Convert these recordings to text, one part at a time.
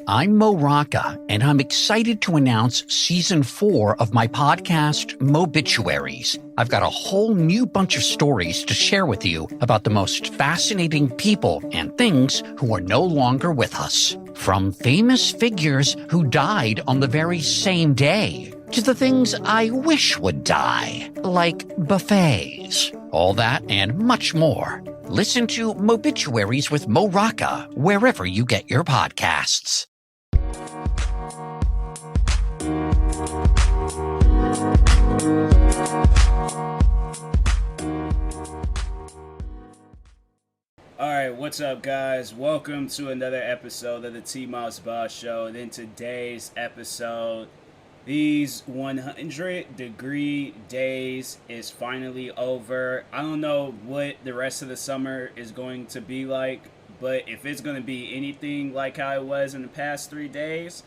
I'm Mo Rocca, and I'm excited to announce Season 4 of my podcast, Mobituaries. I've got a whole new bunch of stories to share with you about the most fascinating people and things who are no longer with us. From famous figures who died on the very same day, to the things I wish would die, like buffets. All that and much more. Listen to Mobituaries with Mo Rocca wherever you get your podcasts. Alright, what's up guys? Welcome to another episode of the TMossBoss Show. And in today's episode, these 100-degree days is finally over. I don't know what the rest of the summer is going to be like, but if it's going to be anything like how it was in the past 3 days,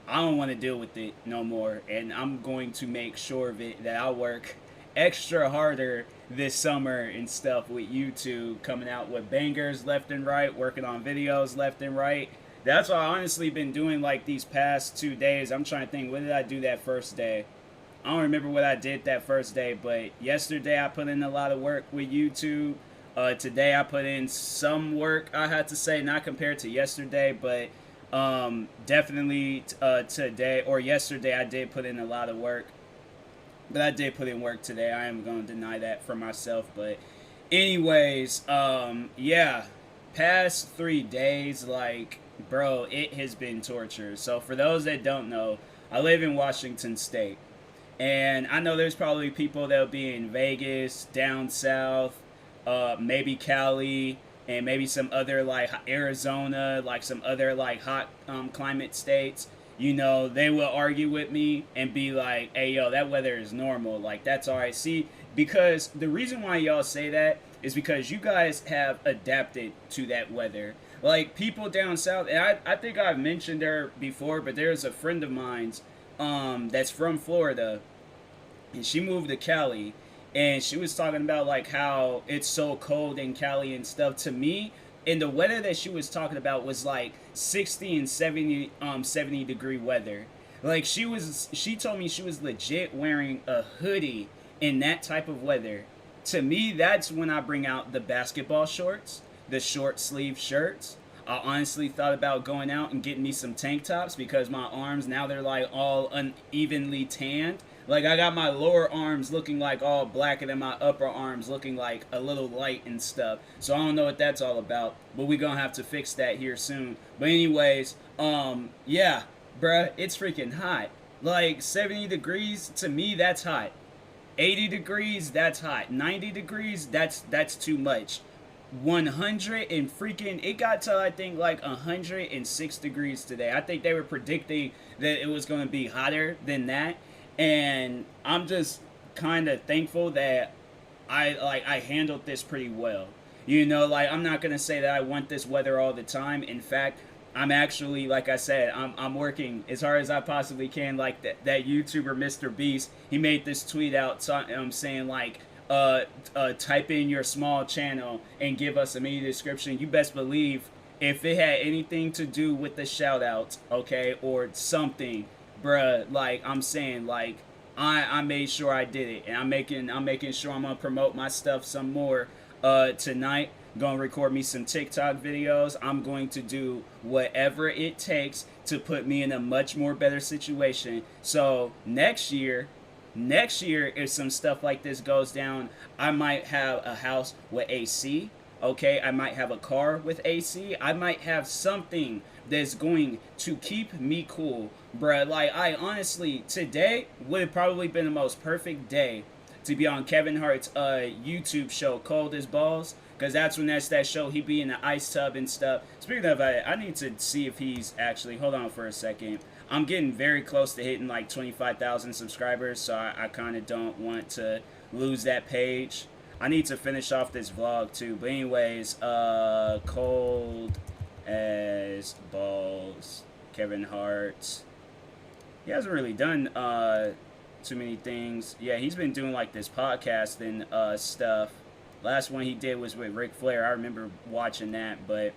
I don't want to deal with it no more. And I'm going to make sure of it that I work extra harder this summer and stuff with YouTube, coming out with bangers left and right, working on videos left and right. That's what I honestly been doing like these past 2 days. I'm trying to think, what did I do that first day? I don't remember what I did that first day, but yesterday I put in a lot of work with YouTube. Today I put in some work, I had to say, not compared to yesterday, but definitely today or yesterday I did put in a lot of work. But I did put in work today. I am going to deny that for myself. But anyways, yeah, past 3 days, like, bro, it has been torture. So for those that don't know, I live in Washington State. And I know there's probably people that'll be in Vegas, down south, maybe Cali, and maybe some other, like, Arizona, like some other, like, hot climate states. You know, they will argue with me and be like, hey, yo, that weather is normal. Like, that's all right. See, because the reason why y'all say that is because you guys have adapted to that weather. Like, people down south, and I think I've mentioned her before, but there's a friend of mine's that's from Florida, and she moved to Cali, and she was talking about, like, how it's so cold in Cali and stuff. To me, and the weather that she was talking about was like 60 and 70 degree weather. Like, she told me she was legit wearing a hoodie in that type of weather. To me, that's when I bring out the basketball shorts, the short sleeve shirts. I honestly thought about going out and getting me some tank tops because my arms, now they're like all unevenly tanned. Like, I got my lower arms looking like all black and then my upper arms looking like a little light and stuff. So I don't know what that's all about, but we're gonna have to fix that here soon. But anyways, yeah, bruh, it's freaking hot. Like, 70 degrees, to me, that's hot. 80 degrees, that's hot. 90 degrees, that's too much. 100 and freaking, it got to, I think, like 106 degrees today. I think they were predicting that it was gonna be hotter than that. And I'm just kind of thankful that I handled this pretty well. You know, like, I'm not going to say that I want this weather all the time. In fact, I'm actually, like I said, I'm working as hard as I possibly can. Like that YouTuber, Mr. Beast, he made this tweet out saying, like, type in your small channel and give us a mini description. You best believe if it had anything to do with the shout outs, okay, or something, bruh, like, I'm saying, like, I made sure I did it, and I'm making sure I'm gonna promote my stuff some more tonight. Gonna record me some TikTok videos. I'm going to do whatever it takes to put me in a much more better situation. So next year, if some stuff like this goes down, I might have a house with AC. Okay, I might have a car with AC. I might have something that's going to keep me cool, bruh. Like, I honestly, today would have probably been the most perfect day to be on Kevin Hart's YouTube show, Cold as Balls, because that's that show, he be in the ice tub and stuff. Speaking of, I need to see if he's actually, hold on for a second. I'm getting very close to hitting like 25,000 subscribers, so I kind of don't want to lose that page. I need to finish off this vlog too. But anyways, Cold as Balls, Kevin Hart. He hasn't really done too many things. Yeah, he's been doing like this podcasting stuff. Last one he did was with Ric Flair. I remember watching that. But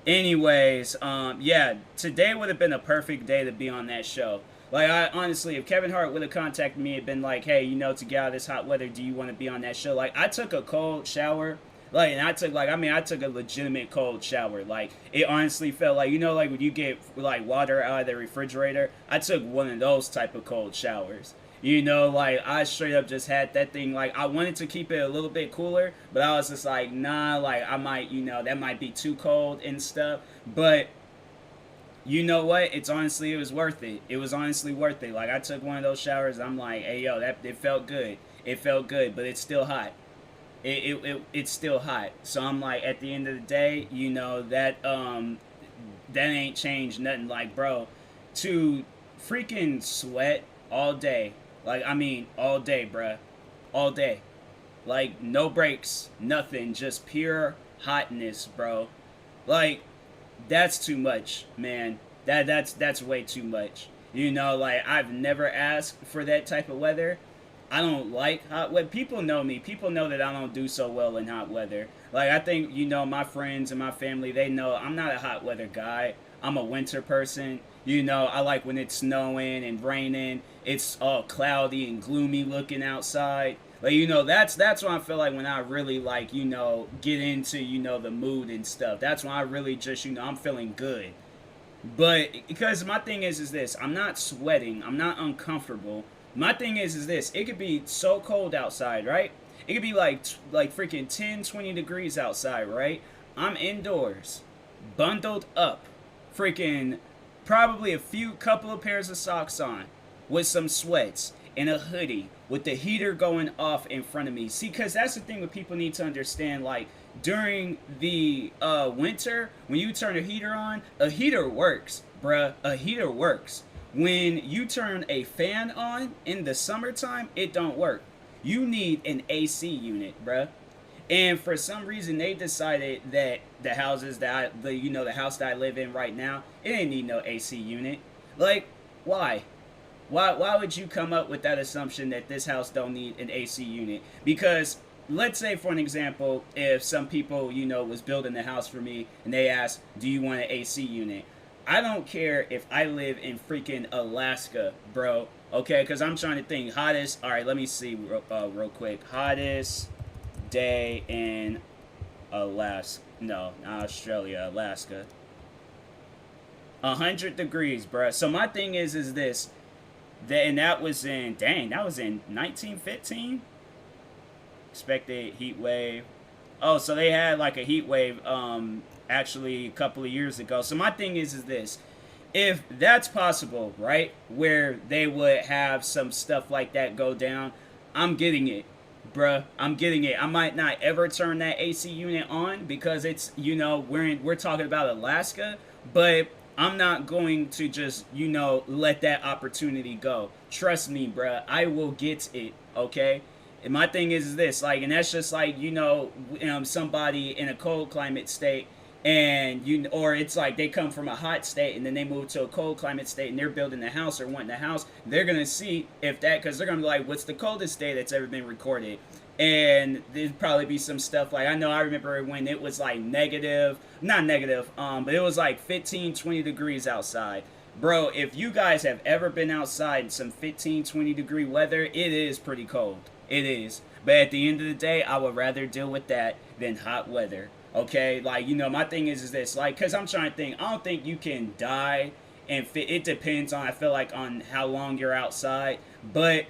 Anyways, yeah, today would have been a perfect day to be on that show. Like, I honestly, if Kevin Hart would have contacted me and been like, hey, to get out of this hot weather, do you want to be on that show? Like, I took a cold shower. Like, and I took a legitimate cold shower. Like, it honestly felt like, like when you get, like, water out of the refrigerator, I took one of those type of cold showers. Like, I straight up just had that thing, like, I wanted to keep it a little bit cooler, but I was just like, nah, like, I might, that might be too cold and stuff, but you know what? It was worth it. It was honestly worth it. Like, I took one of those showers, I'm like, hey, yo, it felt good. It felt good, but it's still hot. It's still hot. So I'm like, at the end of the day, that ain't changed nothing. Like, bro, to freaking sweat all day. Like, I mean, all day, bruh. All day. Like, no breaks, nothing. Just pure hotness, bro. Like, that's too much, man. That's way too much. Like, I've never asked for that type of weather. I don't like hot weather. People know me. People know that I don't do so well in hot weather. Like, I think, my friends and my family, they know I'm not a hot weather guy. I'm a winter person. I like when it's snowing and raining. It's all cloudy and gloomy looking outside. Like, that's when I feel like when I really, like, get into, the mood and stuff. That's when I really just, I'm feeling good. But, because my thing is this. I'm not sweating. I'm not uncomfortable. My thing is this. It could be so cold outside, right? It could be like freaking 10, 20 degrees outside, right? I'm indoors, bundled up, freaking probably a couple of pairs of socks on, with some sweats and a hoodie, with the heater going off in front of me. See, because that's the thing what people need to understand. Like, during the winter, when you turn a heater works, bruh. A heater works. When you turn a fan on in the summertime, it don't work. You need an AC unit, bruh. And for some reason, they decided that the house that I live in right now, it didn't need no AC unit. Like, why? Why would you come up with that assumption that this house don't need an AC unit? Because let's say, for an example, if some people, was building a house for me and they asked, do you want an AC unit? I don't care if I live in freaking Alaska, bro. Okay, because I'm trying to think. Hottest, all right, let me see real quick. Hottest day in Alaska. No, not Australia, Alaska. 100 degrees, bro. So my thing is this. That was in 1915? Expected heat wave. Oh, so they had like a heat wave, actually a couple of years ago. So my thing is this. If that's possible, right, where they would have some stuff like that go down, I'm getting it, bruh. I'm getting it. I might not ever turn that AC unit on because it's, we're talking about Alaska, but I'm not going to just, let that opportunity go. Trust me, bruh. I will get it, okay? And my thing is this, like, and that's just like, somebody in a cold climate state, and or it's like they come from a hot state and then they move to a cold climate state and they're building a house or wanting a house. They're gonna see if that, because they're gonna be like, what's the coldest day that's ever been recorded? And there'd probably be some stuff like, I remember when it was like not negative, but it was like 15, 20 degrees outside. Bro, if you guys have ever been outside in some 15, 20 degree weather, it is pretty cold. It is. But at the end of the day, I would rather deal with that than hot weather. Okay, like, my thing is this, like, because I'm trying to think, I don't think you can die and it depends on, I feel like, on how long you're outside, but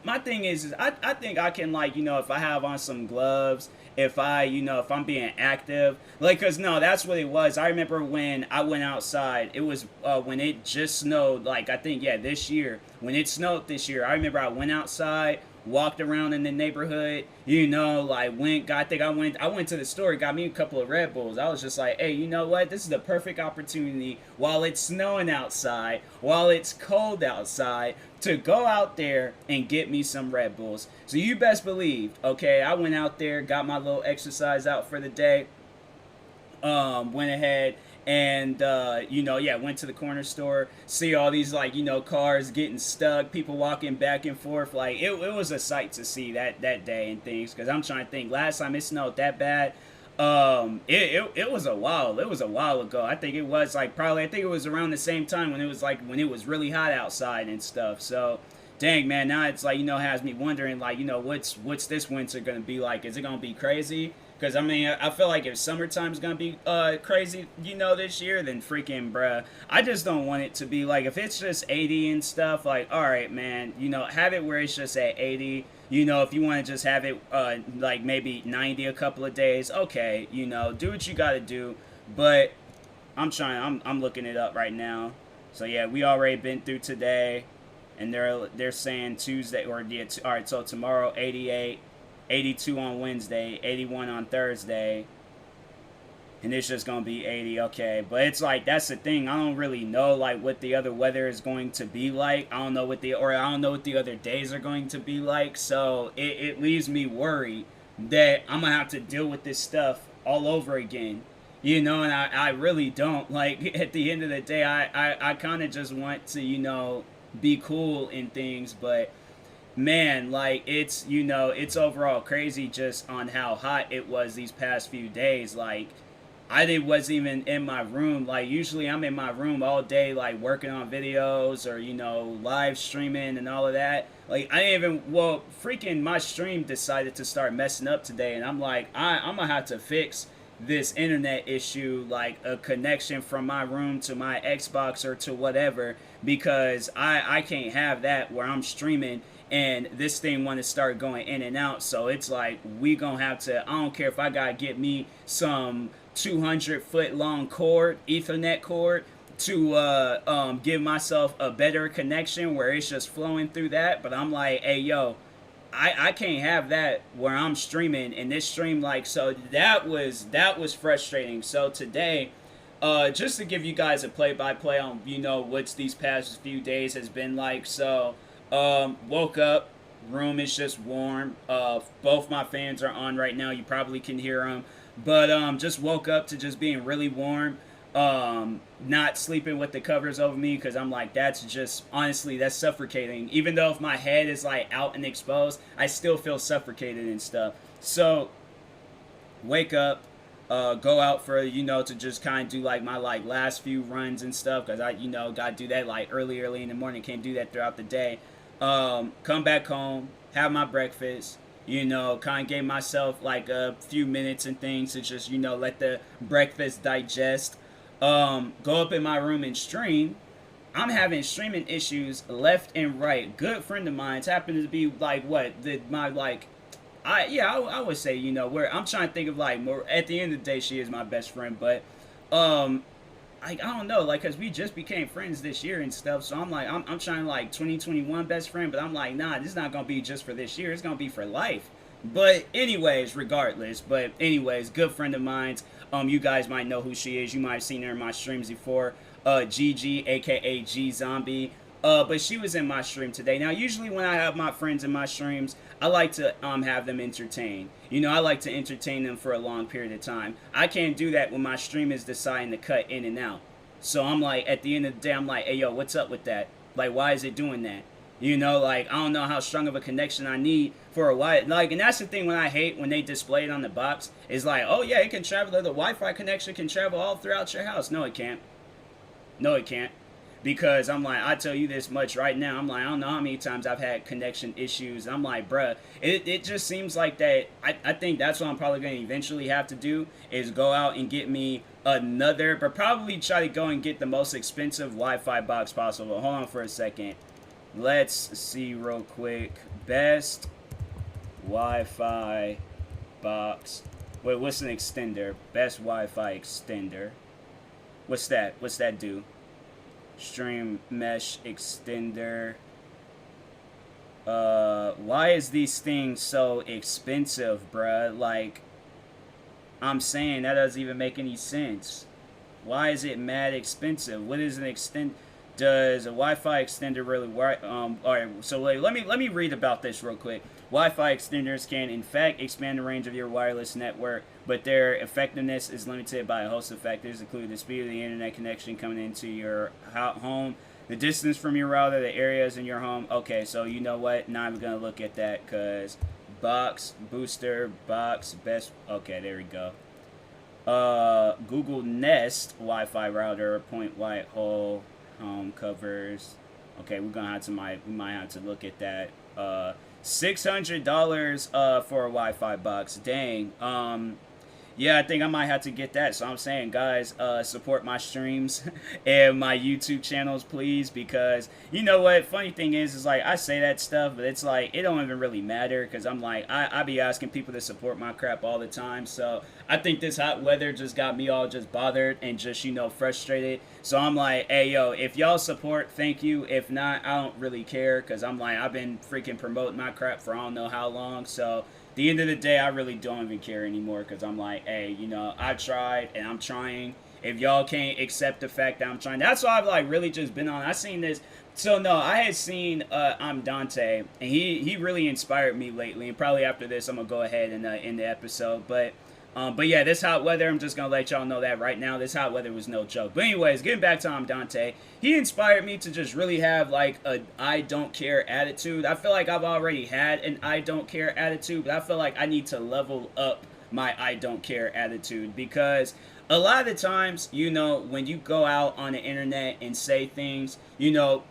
my thing is I think I can, like, if I have on some gloves, if I'm being active, like, because, no, that's what it was. I remember when I went outside, it was when it just snowed, like, I think, yeah, this year, when it snowed this year, I remember I went outside, walked around in the neighborhood, like I went to the store, got me a couple of Red Bulls. I was just like, hey, you know what? This is the perfect opportunity while it's snowing outside, while it's cold outside, to go out there and get me some Red Bulls. So you best believe, okay, I went out there, got my little exercise out for the day, went ahead and went to the corner store, see all these, like, cars getting stuck, people walking back and forth. Like, it was a sight to see that day and things, because I'm trying to think, last time it snowed that bad, It was a while. It was a while ago. I think it was like probably I think it was around the same time when it was like when it was really hot outside and stuff. So dang man, now it's like has me wondering like what's this winter gonna be like? Is it gonna be crazy? Because I mean I feel like if summertime's gonna be crazy this year, then freaking bruh, I just don't want it to be like if it's just 80 and stuff. Like all right man, have it where it's just at 80. If you want to just have it like maybe 90 a couple of days, okay, do what you got to do. But I'm looking it up right now. So yeah, we already been through today, and they're saying Tuesday or yeah. All right, so tomorrow 88, 82 on Wednesday, 81 on Thursday, and it's just gonna be 80. Okay, but it's like that's the thing. I don't really know like what the other weather is going to be like. I don't know what the other days are going to be like. So it leaves me worried that I'm gonna have to deal with this stuff all over again. And I really don't like. At the end of the day, I kind of just want to be cool in things, but man, like it's overall crazy just on how hot it was these past few days. Like wasn't even in my room. Like usually I'm in my room all day, like working on videos or live streaming and all of that. Like I didn't even freaking my stream decided to start messing up today, and I'm like I'm gonna have to fix this internet issue, like a connection from my room to my Xbox or to whatever, because I can't have that where I'm streaming and this thing want to start going in and out. So it's like we gonna have to, I don't care if I gotta get me some 200-foot long cord, Ethernet cord, to give myself a better connection where it's just flowing through that. But I'm like, hey yo, I can't have that where I'm streaming and this stream like. So that was frustrating. So today, just to give you guys a play-by-play on what's these past few days has been like. So woke up, room is just warm. Both my fans are on right now. You probably can hear them. But just woke up to just being really warm. Not sleeping with the covers over me because I'm like, that's just honestly that's suffocating. Even though if my head is like out and exposed, I still feel suffocated and stuff. So wake up, go out for to just kind of do like my like last few runs and stuff because I gotta do that like early in the morning. Can't do that throughout the day. Come back home, have my breakfast. Kind of gave myself like a few minutes and things to just let the breakfast digest. Go up in my room and stream. I'm having streaming issues left and right. Good friend of mine's happened to be like I would say where I'm trying to think of like more at the end of the day she is my best friend, but I don't know, like, cause we just became friends this year and stuff. So I'm like, I'm trying like 2021 best friend, but I'm like, nah, this is not gonna be just for this year. It's gonna be for life. But anyways, regardless. But anyways, good friend of mine's. You guys might know who she is. You might have seen her in my streams before. Gigi, aka G Zombie. But she was in my stream today. Now, usually when I have my friends in my streams, I like to have them entertain. I like to entertain them for a long period of time. I can't do that when my stream is deciding to cut in and out. So I'm like, at the end of the day, I'm like, hey, yo, what's up with that? Like, why is it doing that? Like, I don't know how strong of a connection I need for a Wi-Fi. Like, and that's the thing when I hate when they display it on the box. Is like, oh, yeah, it can travel. The Wi-Fi connection can travel all throughout your house. No, it can't. No, it can't. Because I'm like, I tell you this much right now. I'm like, I don't know how many times I've had connection issues. I'm like, bruh, it just seems like that. I think that's what I'm probably going to eventually have to do is go out and get me another, but probably try to go and get the most expensive Wi-Fi box possible. Hold on for a second. Let's see real quick. Best Wi-Fi box. Wait, what's an extender? Best Wi-Fi extender. What's that? What's that do? Stream mesh extender. Why is these things so expensive, bruh? Like, I'm saying that doesn't even make any sense. Why is it mad expensive? What is an extend? Does a Wi-Fi extender really work? All right. So let me read about this real quick. Wi-Fi extenders can, in fact, expand the range of your wireless network, but their effectiveness is limited by a host of factors, including the speed of the internet connection coming into your home, the distance from your router, the areas in your home. Okay, so you know what? Now I'm going to look at that because box, booster, box, best. Okay, there we go. Google Nest Wi-Fi router, point white hole, home covers. Okay, we might have to look at that. $600 for a Wi-Fi box. Dang. Yeah, I think I might have to get that. So I'm saying, guys, support my streams and my YouTube channels, please, because you know what? Funny thing is like I say that stuff, but it's like it don't even really matter because I'm like I be asking people to support my crap all the time. So I think this hot weather just got me all just bothered and just frustrated. So I'm like, hey yo, if y'all support, thank you. If not, I don't really care because I'm like I've been freaking promoting my crap for I don't know how long. So at the end of the day, I really don't even care anymore because I'm like, hey, I tried and I'm trying. If y'all can't accept the fact that I'm trying, that's why I've like really just been on. I seen this. So no, I had seen I'm Dante, and he really inspired me lately. And probably after this, I'm gonna go ahead and end the episode. But yeah, this hot weather, I'm just gonna let y'all know that right now. This hot weather was no joke. But anyways, getting back to I'm Dante, he inspired me to just really have like a I don't care attitude. I feel like I've already had an I don't care attitude, but I feel like I need to level up my I don't care attitude because a lot of the times, when you go out on the internet and say things,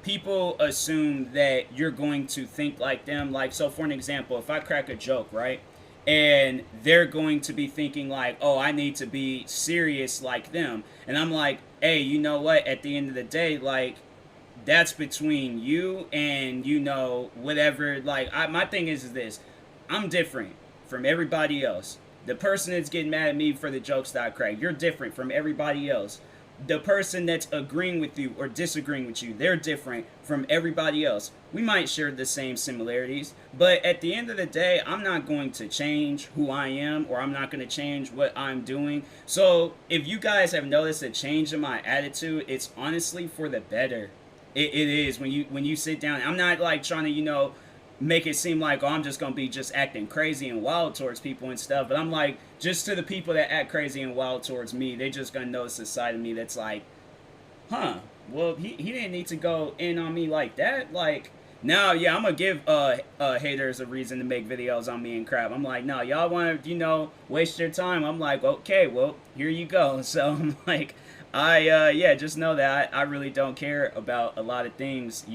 people assume that you're going to think like them. Like, so for an example, if I crack a joke, right? And they're going to be thinking like, oh, I need to be serious like them. And I'm like, hey, you know what? At the end of the day, like, that's between you and, whatever. Like, my thing is this. I'm different from everybody else. The person that's getting mad at me for the jokes that I crack, you're different from everybody else. The person that's agreeing with you or disagreeing with you, they're different from everybody else. We might share the same similarities, but at the end of the day, I'm not going to change who I am, or I'm not going to change what I'm doing. So if you guys have noticed a change in my attitude, it's honestly for the better. It is when you sit down. I'm not like trying to, make it seem like, oh, I'm just going to be just acting crazy and wild towards people and stuff. But I'm like, just to the people that act crazy and wild towards me, they're just going to notice a side of me that's like, huh, well, he didn't need to go in on me like that. Like, now, yeah, I'm going to give haters a reason to make videos on me and crap. I'm like, no, y'all want to, waste your time. I'm like, okay, well, here you go. So I'm like, yeah, just know that I really don't care about a lot of things,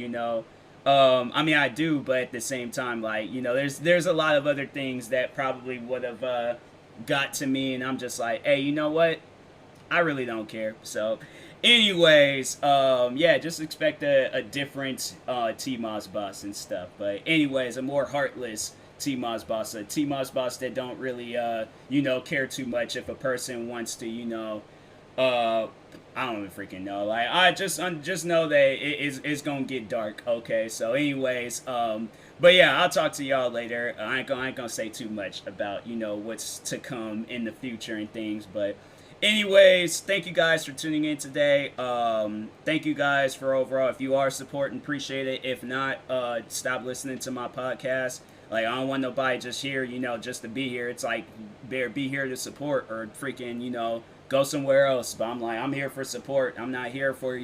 I mean, I do, but at the same time, like, there's a lot of other things that probably would have got to me, and I'm just like, hey, you know what? I really don't care. So, anyways, yeah, just expect a different TMossBoss and stuff. But anyways, a more heartless TMossBoss, a TMossBoss that don't really, care too much if a person wants to, I don't even freaking know. Like, I just know that it's gonna get dark. Okay, so anyways, but yeah, I'll talk to y'all later. I ain't gonna say too much about what's to come in the future and things. But anyways, thank you guys for tuning in today. Thank you guys for overall. If you are supporting, appreciate it. If not, stop listening to my podcast. Like, I don't want nobody just here, just to be here. It's like, better be here to support or freaking, go somewhere else. But I'm like, I'm here for support. I'm not here for,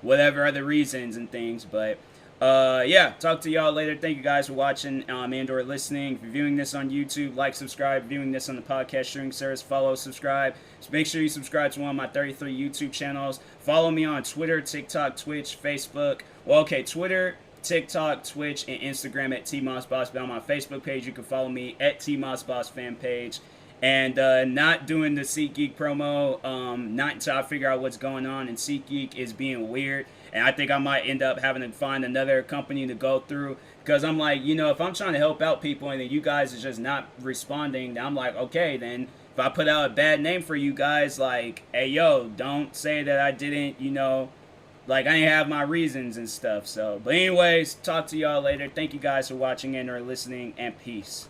whatever other reasons and things. But, yeah, talk to y'all later. Thank you guys for watching and or listening. If you're viewing this on YouTube, like, subscribe. Viewing this on the podcast streaming service, follow, subscribe. So make sure you subscribe to one of my 33 YouTube channels. Follow me on Twitter, TikTok, Twitch, Facebook. Well, okay, Twitter, TikTok, Twitch, and Instagram at TMossBoss. But on my Facebook page, you can follow me at TMossBoss fan page. And not doing the SeatGeek promo, not until I figure out what's going on. And SeatGeek is being weird. And I think I might end up having to find another company to go through. Because I'm like, if I'm trying to help out people and then you guys are just not responding, then I'm like, okay, then if I put out a bad name for you guys, like, hey, yo, don't say that I didn't, like, I didn't have my reasons and stuff. So, but anyways, talk to y'all later. Thank you guys for watching and or listening, and peace.